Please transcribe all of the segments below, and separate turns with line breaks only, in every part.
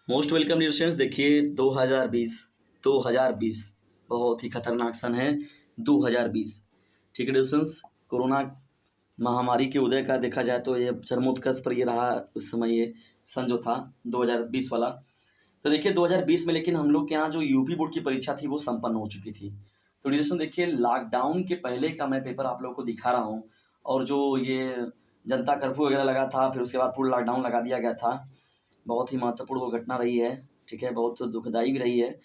Most welcome dear students. देखिए 2020 बहुत ही खतरनाक सन है 2020। ठीक है डियर स्टूडेंट्स, कोरोना महामारी के उदय का देखा जाए तो ये चरमोत्कर्ष पर ये रहा उस समय ये सन जो था 2020 वाला। तो देखिए 2020 में लेकिन हम लोग के यहाँ जो यूपी बोर्ड की परीक्षा थी वो संपन्न हो चुकी थी। तो डियर स्टूडेंट्स देखिए लॉकडाउन के पहले का मैं पेपर आप लोगों को दिखा रहा हूँ, और जो ये जनता कर्फ्यू वगैरह लगा था, फिर उसके बाद पूरा लॉकडाउन लगा दिया गया था। बहुत ही महत्वपूर्ण वो घटना रही है, ठीक है, बहुत दुखदाई भी रही है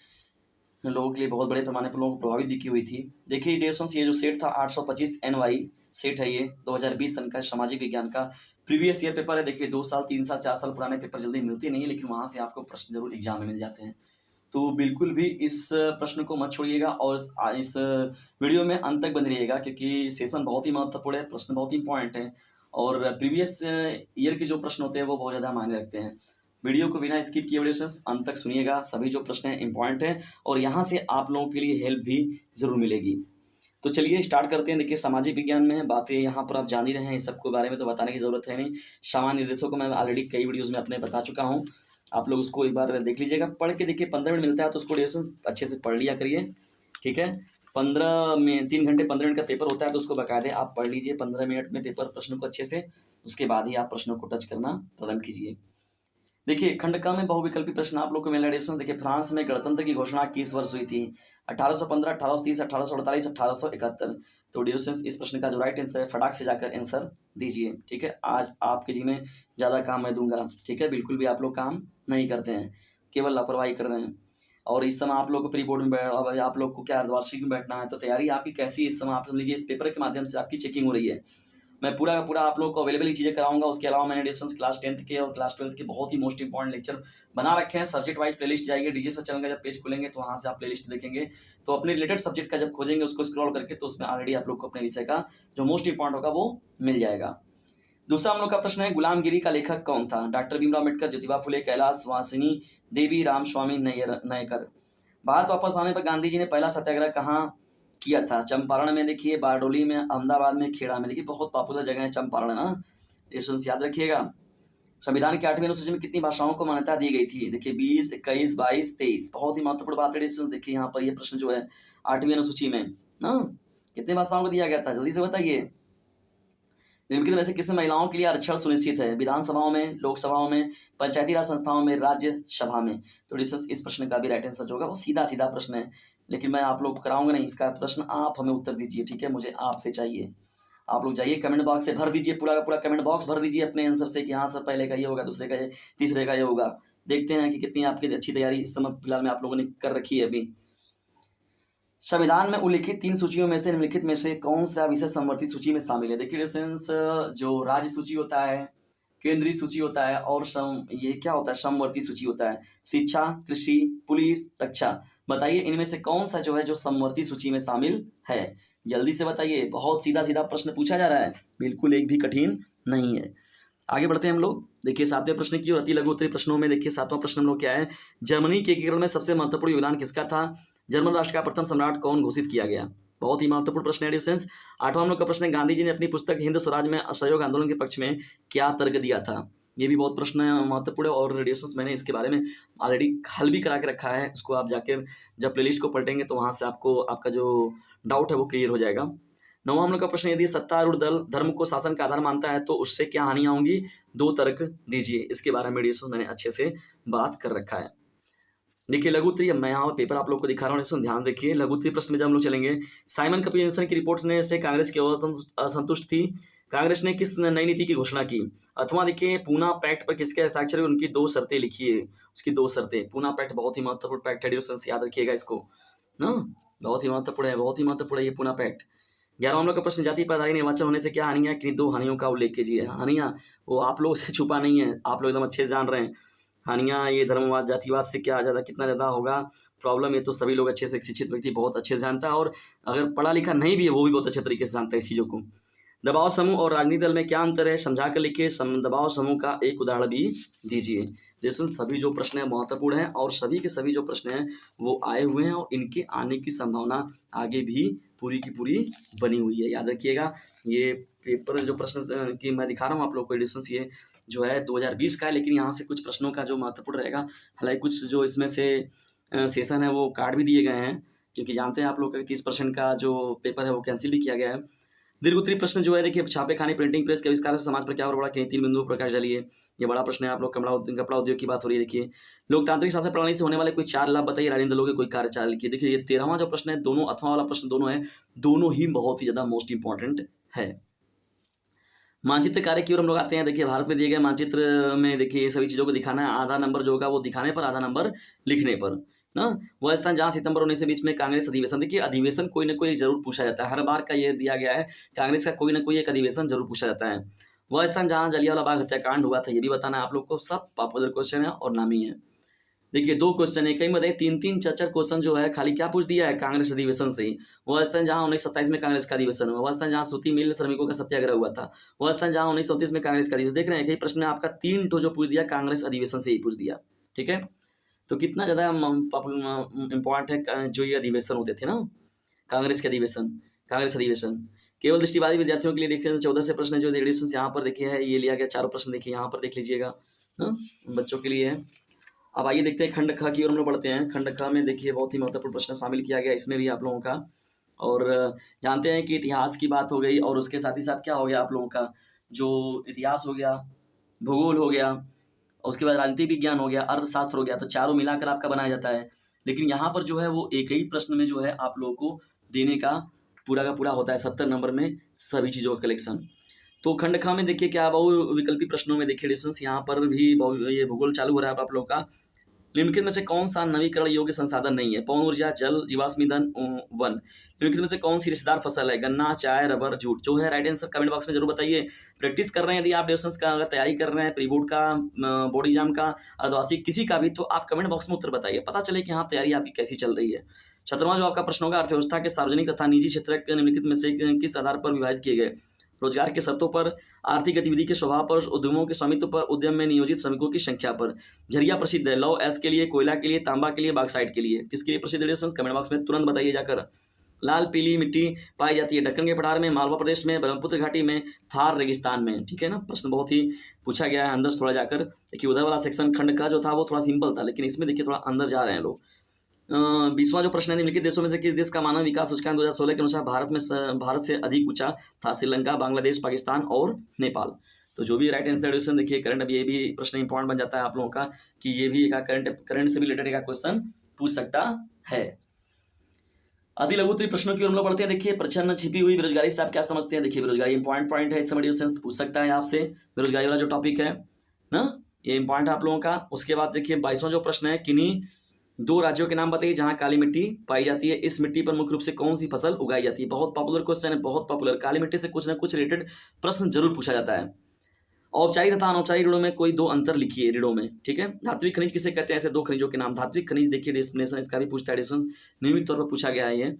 लोगों के लिए, बहुत बड़े पैमाने पर लोगों को प्रभावित दिखी हुई थी। देखिए डियर स्टूडेंट्स, ये जो सेट था 825 NY सेट है, ये 2020 सन का सामाजिक विज्ञान का प्रीवियस ईयर पेपर है। देखिए 2 साल 3 साल 4 साल पुराने पेपर जल्दी मिलते नहीं है, लेकिन वहाँ से आपको प्रश्न जरूर एग्जाम में मिल जाते हैं। तो बिल्कुल भी इस प्रश्न को मत छोड़िएगा और इस वीडियो में अंत तक बने रहिएगा, क्योंकि सेशन बहुत ही महत्वपूर्ण है, प्रश्न बहुत ही इंपॉर्टेंट है और प्रीवियस ईयर के जो प्रश्न होते हैं वो बहुत ज़्यादा मायने रखते हैं। वीडियो को बिना स्किप किए वीडियो अंत तक सुनिएगा, सभी जो प्रश्न हैं इंपॉर्टेंट हैं और यहाँ से आप लोगों के लिए हेल्प भी ज़रूर मिलेगी। तो चलिए स्टार्ट करते हैं। देखिए सामाजिक विज्ञान में बातें यहाँ पर आप जान ही रहे हैं, इस सबके बारे में तो बताने की ज़रूरत है नहीं। सामान्य निर्देशों को मैं ऑलरेडी कई वीडियोज़ में अपने बता चुका हूँ, आप लोग उसको एक बार देख लीजिएगा, पढ़ के देखिए 15 मिनट मिलता है तो उसको डिस्कशन अच्छे से पढ़ लिया करिए, ठीक है। 15 में 3 घंटे 15 मिनट का पेपर होता है तो उसको बाकायदे आप पढ़ लीजिए 15 मिनट में पेपर प्रश्नों को अच्छे से, उसके बाद ही आप प्रश्नों को टच करना प्रारंभ कीजिए। देखिए खंड क में बहुविकल्पी प्रश्न आप लोग को मिला। देखिए फ्रांस में गणतंत्र की घोषणा किस वर्ष हुई थी? 1815, 1830, 1848, 1871। तो डिस्टेंस इस प्रश्न का जो राइट आंसर है फटाक से जाकर आंसर दीजिए, ठीक है। आज आपके जी में ज़्यादा काम मैं दूंगा, ठीक है, बिल्कुल भी आप लोग काम नहीं करते हैं, केवल लापरवाही कर रहे हैं। और इस समय आप लोग को प्री बोर्ड में अब आप लोग को क्या वार्षिक में बैठना है, तो तैयारी आपकी कैसी इस समय आप समझ लीजिए, इस पेपर के माध्यम से आपकी चेकिंग हो रही है। मैं पूरा का पूरा आप लोगों को अवेलेबल ही चीज़ें कराऊंगा। उसके अलावा मैंने डिस्टेंस क्लास 10th के और क्लास 12th के बहुत ही मोस्ट इंपॉर्टेंट लेक्चर बना रखे हैं। सब्जेक्ट वाइज प्लेलिस्ट जाएगी, डीजे सर चैनल का जब पेज खोलेंगे तो वहाँ से आप प्लेलिस्ट देखेंगे, तो अपने रिलेटेड सब्जेक्ट का जब खोजेंगे उसको स्क्रॉल करके तो उसमें ऑलरेडी आप लोग को अपने विषय का जो मोस्ट इंपॉर्टेंट होगा वो मिल जाएगा। दूसरा हम लोग का प्रश्न है, गुलामगिरी का लेखक कौन था? डॉक्टर भीमराव अम्बेडकर, ज्योतिबा फुले, कैलाश वासिनी देवी, रामस्वामी नयकर। भारत वापस आने पर गांधी जी ने पहला सत्याग्रह कहाँ किया था? चंपारण में, देखिए बारडोली में, अहमदाबाद में, खेड़ा में। देखिए बहुत पॉपुलर जगह है चंपारण ना, ये याद रखिएगा। संविधान की 8वीं अनुसूची में कितनी भाषाओं को मान्यता दी गई थी? देखिए 20, 21, 22, 23। बहुत ही महत्वपूर्ण बात है। देखिए यहाँ पर ये प्रश्न जो है 8वीं अनुसूची में ना कितनी भाषाओं को दिया गया था, जल्दी से बताइए। निम्नलिखित में से किसमें महिलाओं के लिए आरक्षण सुनिश्चित है? विधानसभाओं में, लोकसभाओं में, पंचायती राज संस्थाओं में, राज्यसभा में। तो इस प्रश्न का भी राइट आंसर जो होगा वो सीधा सीधा प्रश्न है, लेकिन मैं आप लोग को कराऊंगा नहीं इसका प्रश्न, आप हमें उत्तर दीजिए, ठीक है, मुझे आपसे चाहिए। आप लोग जाइए कमेंट बॉक्स से भर दीजिए, पूरा का पूरा कमेंट बॉक्स भर दीजिए अपने आंसर से कि हाँ सर पहले का ये होगा, दूसरे का ये, तीसरे का ये होगा। देखते हैं कि कितनी आपकी अच्छी तैयारी इस समय फिलहाल में आप लोगों ने कर रखी है अभी। संविधान में उल्लिखित 3 सूचियों में से निम्नलिखित में से कौन सा विषय समवर्ती सूची में शामिल है? देखिए डिस्टेंस जो राज्य सूची होता है, केंद्रीय सूची होता है और ये क्या होता है, समवर्ती सूची होता है। शिक्षा, कृषि, पुलिस, रक्षा। बताइए इनमें से कौन सा जो है जो समवर्ती सूची में शामिल है? जल्दी से बताइए, बहुत सीधा सीधा प्रश्न पूछा जा रहा है, बिल्कुल एक भी कठिन नहीं है। आगे बढ़ते हैं हम लोग। देखिए 7वें प्रश्न की और अति लघु उत्तरीय प्रश्नों में देखिए 7वां प्रश्न हम लोग क्या है, जर्मनी के एकीकरण में सबसे महत्वपूर्ण योगदान किसका था? जर्मन राष्ट्र का प्रथम सम्राट कौन घोषित किया गया? बहुत ही महत्वपूर्ण प्रश्न है डिस्टेंस। 8वां हम लोग का प्रश्न है, गांधी जी ने अपनी पुस्तक हिंद स्वराज में असहयोग आंदोलन के पक्ष में क्या तर्क दिया था? ये भी बहुत प्रश्न महत्वपूर्ण है और रेडिएशंस मैंने इसके बारे में ऑलरेडी हल भी करा के रखा है, उसको आप जाकर जब प्लेलिस्ट को पलटेंगे तो वहाँ से आपको आपका जो डाउट है वो क्लियर हो जाएगा। 9वां हम लोग का प्रश्न, यदि सत्तारूढ़ दल धर्म को शासन का आधार मानता है तो उससे क्या हानियां होंगी? 2 तर्क दीजिए। इसके बारे में रेडिएशंस मैंने अच्छे से बात कर रखा है। देखिए लघु उत्तरीय, मैं यहाँ पेपर आप लोग को दिखा रहा हूँ, ध्यान देखिए। लघु उत्तरीय प्रश्न में जब हम लोग चलेंगे, साइमन कमीशन की रिपोर्ट ने से कांग्रेस की असंतुष्ट थी। कांग्रेस ने किस नई नीति की घोषणा की? अथवा देखिए पूना पैक्ट पर किसके हस्ताक्षर हुए, उनकी 2 शर्तें लिखिए, उसकी 2 शर्तें। पूना पैक्ट बहुत ही महत्वपूर्ण पैक्ट है, याद रखिएगा इसको ना, बहुत ही महत्वपूर्ण है, बहुत ही महत्वपूर्ण है ये पूना पैक्ट। 11वां हम लोग का प्रश्न, जाति पाधारी निर्वाचन होने से क्या हानियां है? किन्हीं 2 हानियों का उल्लेख कीजिए। हानियां वो आप लोगों से छुपा नहीं है, आप लोग एकदम अच्छे से जान रहे हैं। हानियां ये धर्मवाद जातिवाद से क्या ज़्यादा कितना ज़्यादा होगा प्रॉब्लम, ये तो सभी लोग अच्छे से, शिक्षित व्यक्ति बहुत अच्छे से जानता है और अगर पढ़ा लिखा नहीं भी है वो भी बहुत अच्छे तरीके से जानता है इस चीज़ों को। दबाव समूह और राजनीतिक दल में क्या अंतर है, समझा कर लिखिए। दबाव समूह का एक उदाहरण भी दीजिए। जैसे सभी जो प्रश्न है महत्वपूर्ण है और सभी के सभी जो प्रश्न हैं वो आए हुए हैं और इनके आने की संभावना आगे भी पूरी की पूरी बनी हुई है। याद रखिएगा, ये पेपर जो प्रश्न की मैं दिखा रहा हूँ आप लोग को एडिशंस, ये जो है 2020 का है, लेकिन यहाँ से कुछ प्रश्नों का जो महत्वपूर्ण रहेगा, हालांकि कुछ जो इसमें से सेशन है वो कार्ड भी दिए गए हैं, क्योंकि जानते हैं आप लोग का 30% का जो पेपर है वो कैंसिल भी किया गया है। दीर्घ उत्तरीय प्रश्न जो है देखिए, छापे खाने प्रिंटिंग प्रेस के आविष्कार से समाज पर क्या और बड़ा किन्हीं 3 बिंदुओं पर प्रकाश डालिए। ये बड़ा प्रश्न है। आप लोग कपड़ा उद्योग की बात हो रही है। देखिए, लोकतांत्रिक शासन प्रणाली से होने वाले कोई 4 लाभ बताइए। राजनीतिक दलों के कोई कार्यचाल लिखिए। देखिए, ये 13वां जो प्रश्न है, दोनों अथवा वाला प्रश्न दोनों है, दोनों ही बहुत ही ज्यादा मोस्ट इंपॉर्टेंट है। मानचित्र कार्य की ओर हम लोग आते हैं। देखिए, भारत में दिए गए मानचित्र में देखिए ये सभी चीजों को दिखाना है। आधा नंबर जो होगा वो दिखाने पर, आधा नंबर लिखने पर ना। वह स्थान जहां सितंबर 19 के बीच में कांग्रेस अधिवेशन, देखिए अधिवेशन कोई ना कोई जरूर पूछा जाता है, हर बार का ये दिया गया है, कांग्रेस का कोई ना कोई एक अधिवेशन जरूर पूछा जाता है। वह स्थान जहां जलियांवाला बाग हत्याकांड हुआ था, ये भी बताना है आप लोग को। सब पॉपुलर क्वेश्चन है और नामी है। देखिए, 2 क्वेश्चन है, कई बताइए 3-3 4-4 क्वेश्चन जो है खाली क्या पूछ दिया है, कांग्रेस अधिवेशन से ही। वह स्थान जहां 1927 में कांग्रेस का अधिवेशन हुआ, वह स्थान जहां सूती मिल श्रमिकों का सत्याग्रह हुआ था, वह स्थान जहां 1934 में कांग्रेस का अधिवेशन। देख रहे हैं कई प्रश्न में आपका 3 जो पूछ दिया कांग्रेस अधिवेशन से ही पूछ दिया। ठीक है, तो कितना ज्यादा इंपॉर्टेंट है जो ये अधिवेशन होते थे ना, कांग्रेस के अधिवेशन, कांग्रेस अधिवेशन। केवल दृष्टिबाधित विद्यार्थियों के लिए देखिए 14 से प्रश्न जो एडिशन यहाँ पर देखिए है, ये लिया गया 4 प्रश्न देखिए यहाँ पर देख लीजिएगा ना, बच्चों के लिए है। अब आइए देखते हैं खंड ख की ओर हम लोग बढ़ते हैं। खंड ख में देखिए बहुत ही महत्वपूर्ण प्रश्न शामिल किया गया इसमें भी आप लोगों का। और जानते हैं कि इतिहास की बात हो गई और उसके साथ ही साथ क्या हो गया आप लोगों का, जो इतिहास हो गया, भूगोल हो गया, उसके बाद राजनीति विज्ञान हो गया, अर्थशास्त्र हो गया, तो चारों मिलाकर आपका बनाया जाता है। लेकिन यहाँ पर जो है वो एक ही प्रश्न में जो है आप लोगों को देने का पूरा होता है 70 नंबर में सभी चीज़ों का कलेक्शन। तो खंड ख में देखिए क्या बहुविकल्पी प्रश्नों में देखिए डिस्टेंस यहाँ पर भी ये भूगोल चालू हो रहा है आप लोगों का। निम्नलिखित में से कौन सा नवीकरण योग्य संसाधन नहीं है? पवन ऊर्जा, जल, जीवाश्म ईंधन, वन। निम्नलिखित में से कौन सी रिश्तेदार फसल है? गन्ना, चाय, रबर, जूट। जो है राइट आंसर कमेंट बॉक्स में जरूर बताइए। प्रैक्टिस कर रहे हैं यदि आप डिस्टेंस का अगर तैयारी कर रहे हैं, प्री बोर्ड का, बोर्ड एग्जाम का, अर्धवार्षिक किसी का भी, तो आप कमेंट बॉक्स में उत्तर बताइए, पता चले कि हाँ तैयारी आपकी कैसी चल रही है। 17वां जो आपका प्रश्न होगा, अर्थव्यवस्था के सार्वजनिक तथा निजी क्षेत्र के निम्नलिखित में से किस आधार पर विभाजित किए गए? रोजगार के शर्तों पर, आर्थिक गतिविधि के स्वभाव पर, उद्यमों के स्वामित्व पर, उद्यम में नियोजित श्रमिकों की संख्या पर। झरिया प्रसिद्ध है लौह एस के लिए, कोयला के लिए, तांबा के लिए, बॉक्साइट के लिए। किसके लिए प्रसिद्ध है? कमेंट बॉक्स में तुरंत बताइए जाकर। लाल पीली मिट्टी पाई जाती है दक्कन के पठार में, मालवा प्रदेश में, ब्रह्मपुत्र घाटी में, थार रेगिस्तान में। ठीक है ना, प्रश्न बहुत ही पूछा गया है अंदर थोड़ा जाकर। देखिए उधर वाला सेक्शन खंड का जो था वो थोड़ा सिंपल था, लेकिन इसमें देखिए थोड़ा अंदर जा रहे हैं लोग। 20वां जो प्रश्न है, निम्नलिखित देशों में से किस देश का मानव विकास सूचकांक 2016 के अनुसार भारत से अधिक ऊंचा था? श्रीलंका, बांग्लादेश, पाकिस्तान और नेपाल। तो जो भी राइट आंसर डिसीजन देखिए करंट, अब ये भी प्रश्न इंपॉर्टेंट बन जाता है आप लोगों का कि ये भी एक करंट से भी रिलेटेड एक क्वेश्चन पूछ सकता है। अति लघु उत्तरीय प्रश्नों की ओर हम लोग बढ़ते हैं। देखिए प्रछन्न छिपी हुई बेरोजगारी से आप क्या समझते हैं? देखिए बेरोजगारी इंपॉर्टेंट पॉइंट है, इस समय डिस्टेंस पूछ सकता है आपसे, बेरोजगारी वाला जो टॉपिक है ना, ये इंपॉर्टेंट है आप लोगों का। उसके बाद देखिए 22वां जो प्रश्न है, किन्हीं 2 राज्यों के नाम बताइए जहां काली मिट्टी पाई जाती है। इस मिट्टी पर मुख्य रूप से कौन सी फसल उगाई जाती है? बहुत पॉपुलर क्वेश्चन है, बहुत पॉपुलर। काली मिट्टी से कुछ ना कुछ रिलेटेड प्रश्न जरूर पूछा जाता है। औपचारिक तथा अनौपचारिक ऋणों में कोई 2 अंतर लिखिए ऋणों में। ठीक है, धात्विक खनिज किसे कहते हैं? ऐसे 2 खनिजों के नाम। धात्विक खनिज देखिए डेफिनेशन इसका भी पूछता है, नियमित तौर पर पूछा गया है ये।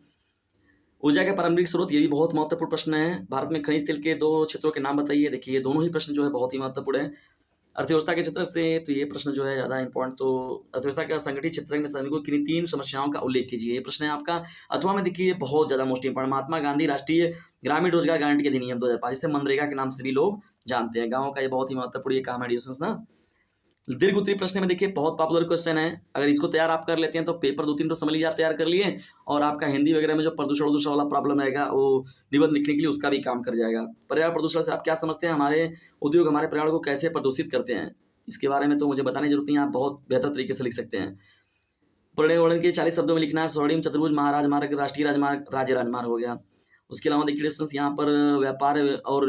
ऊर्जा के पारंपरिक स्रोत, ये भी बहुत महत्वपूर्ण प्रश्न है। भारत में खनिज तेल के 2 क्षेत्रों के नाम बताइए। देखिए ये दोनों ही प्रश्न जो है बहुत ही महत्वपूर्ण है। अर्थव्यवस्था के क्षेत्र से तो ये प्रश्न जो है ज़्यादा इंपॉर्टेंट, तो अर्थव्यवस्था का संगठित क्षेत्र में श्रमिकों की 3 समस्याओं का उल्लेख कीजिए, ये प्रश्न है आपका। अथवा में देखिए बहुत ज़्यादा मोस्ट इंपॉर्टेंट, महात्मा गांधी राष्ट्रीय ग्रामीण रोजगार गारंटी अधिनियम 2005, जिसे मनरेगा के नाम से भी लोग जानते हैं। गाँव का ये बहुत ही महत्वपूर्ण ये काम है डिस्टेंस ना। दीर्घ उत्तरीय प्रश्न में देखिए बहुत पॉपुलर क्वेश्चन है, अगर इसको तैयार आप कर लेते हैं तो पेपर 2-3 तो समझ लीजिए आप तैयार कर लिए, और आपका हिंदी वगैरह में जो प्रदूषण वाला प्रॉब्लम रहेगा वो निबंध लिखने के लिए उसका भी काम कर जाएगा। पर्यावरण प्रदूषण से आप क्या समझते हैं? हमारे उद्योग हमारे पर्यावरण को कैसे प्रदूषित करते हैं, इसके बारे में तो मुझे बताने की जरूरत नहीं है, आप बहुत बेहतर तरीके से लिख सकते हैं। पर्यावरण के 40 शब्दों में लिखना है। स्वर्णिम चतुर्भुज महाराज मार्ग, राष्ट्रीय राजमार्ग, राज्य राजमार्ग हो गया। उसके अलावा देखिए यहाँ पर व्यापार और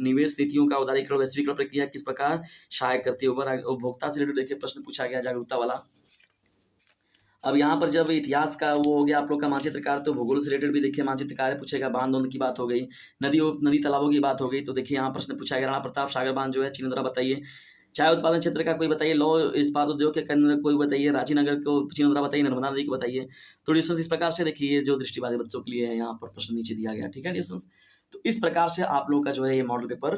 निवेश नीतियों का उदारीकरण वैश्वीकरण प्रक्रिया किस प्रकार सहायक करती है? उपभोक्ता से रिलेटेड देखिए प्रश्न पूछा गया जागरूकता वाला। अब यहाँ पर जब इतिहास का वो हो गया आप लोग का मानचित्रकार, तो भूगोल से रिलेटेड भी देखिए मानचित्रकार पूछेगा। बांध की बात हो गई, नदी तालाबों की बात हो गई, तो देखिए यहाँ प्रश्न पूछा गया। राणा प्रताप सागर बांध जो है चीन द्वारा बताइए। चाय उत्पादन क्षेत्र का कोई बताइए। लौह इस्पात उद्योग के केंद्र कोई बताइए। रांची नगर को चीन द्वारा बताइए। नर्मदा नदी को बताइए। तो डिस्टेंस इस प्रकार से देखिए जो दृष्टिबाधित बच्चों के लिए है, यहाँ पर प्रश्न नीचे दिया गया। ठीक है डिस्टेंस, तो इस प्रकार से आप लोग का जो है ये मॉडल पेपर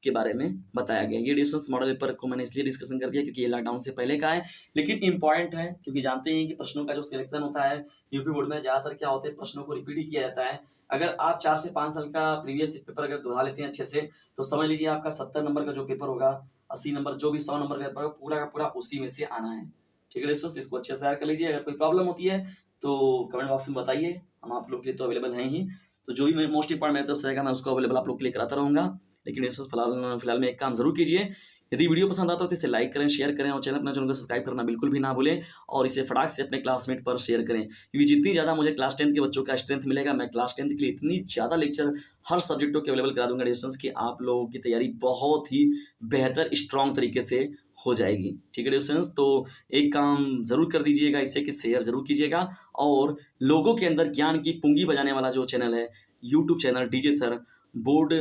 के बारे में बताया गया। ये डिस्टेंस मॉडल पेपर को मैंने इसलिए डिस्कशन कर दिया क्योंकि ये लॉकडाउन से पहले का है, लेकिन इंपॉर्टेंट है क्योंकि जानते हैं कि प्रश्नों का जो सिलेक्शन होता है यूपी बोर्ड में ज़्यादातर क्या होते हैं, प्रश्नों को रिपीट ही किया जाता है। अगर आप 4 से 5 साल का प्रीवियस पेपर अगर दोहरा लेते हैं अच्छे से, तो समझ लीजिए आपका 70 नंबर का जो पेपर होगा, 80 नंबर, जो भी 100 नंबर का पेपर होगा, पूरा का पूरा उसी में से आना है। ठीक है दोस्तों, इसको अच्छे से तैयार कर लीजिए। अगर कोई प्रॉब्लम होती है तो कमेंट बॉक्स में बताइए, हम आप लोग के लिए तो अवेलेबल हैं ही। तो जो भी मैं मोस्ट इंपॉर्टेंट मेरी तरफ से रहेगा मैं उसको अवेलेबल आप लोग के लिए कराता रहूँगा। लेकिन इस फिलहाल में एक काम जरूर कीजिए, यदि वीडियो पसंद आता हो तो इसे लाइक करें, शेयर करें और चैनल को सब्सक्राइब करना बिल्कुल भी ना भूलें और इसे फटाक से अपने क्लासमेट पर शेयर करें, क्योंकि जितनी ज़्यादा मुझे क्लास 10 के बच्चों का स्ट्रेंथ मिलेगा, मैं क्लास 10 के लिए इतनी ज़्यादा लेक्चर हर सब्जेक्टों के अवेलेबल करा दूंगा डिस्टेंस की, आप लोगों की तैयारी बहुत ही बेहतर स्ट्रॉन्ग तरीके से हो जाएगी। ठीक है डिस्टेंस, तो एक काम जरूर कर दीजिएगा इससे कि शेयर जरूर कीजिएगा और लोगों के अंदर ज्ञान की पुंगी बजाने वाला जो चैनल है YouTube channel DJ sir, board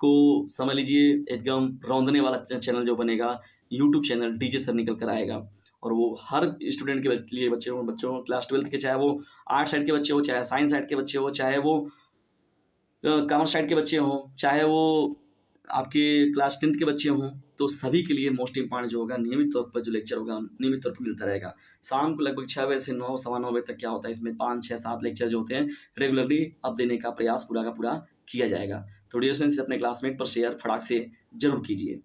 को समझ लीजिए एकदम रौंदने वाला चैनल जो बनेगा, यूट्यूब चैनल डीजे सर निकल कर आएगा और वो हर स्टूडेंट के लिए बच्चों क्लास 12 के, चाहे वो आर्ट साइड के बच्चे हो, चाहे साइंस साइड के बच्चे हो, चाहे वो कॉमर्स साइड के बच्चे हों, चाहे वो आपके क्लास 10 के बच्चे हों, तो सभी के लिए मोस्ट इंपॉर्टेंट जो होगा नियमित तौर पर जो लेक्चर होगा नियमित तौर पर मिलता रहेगा। शाम को लगभग 6 बजे से 9 सवा 9 बजे तक क्या होता है, इसमें 5 6 7 लेक्चर जो होते हैं रेगुलरली अब देने का प्रयास पूरा का पूरा किया जाएगा। तो डिस्टेंस अपने क्लासमेट पर शेयर फटाक से जरूर कीजिए।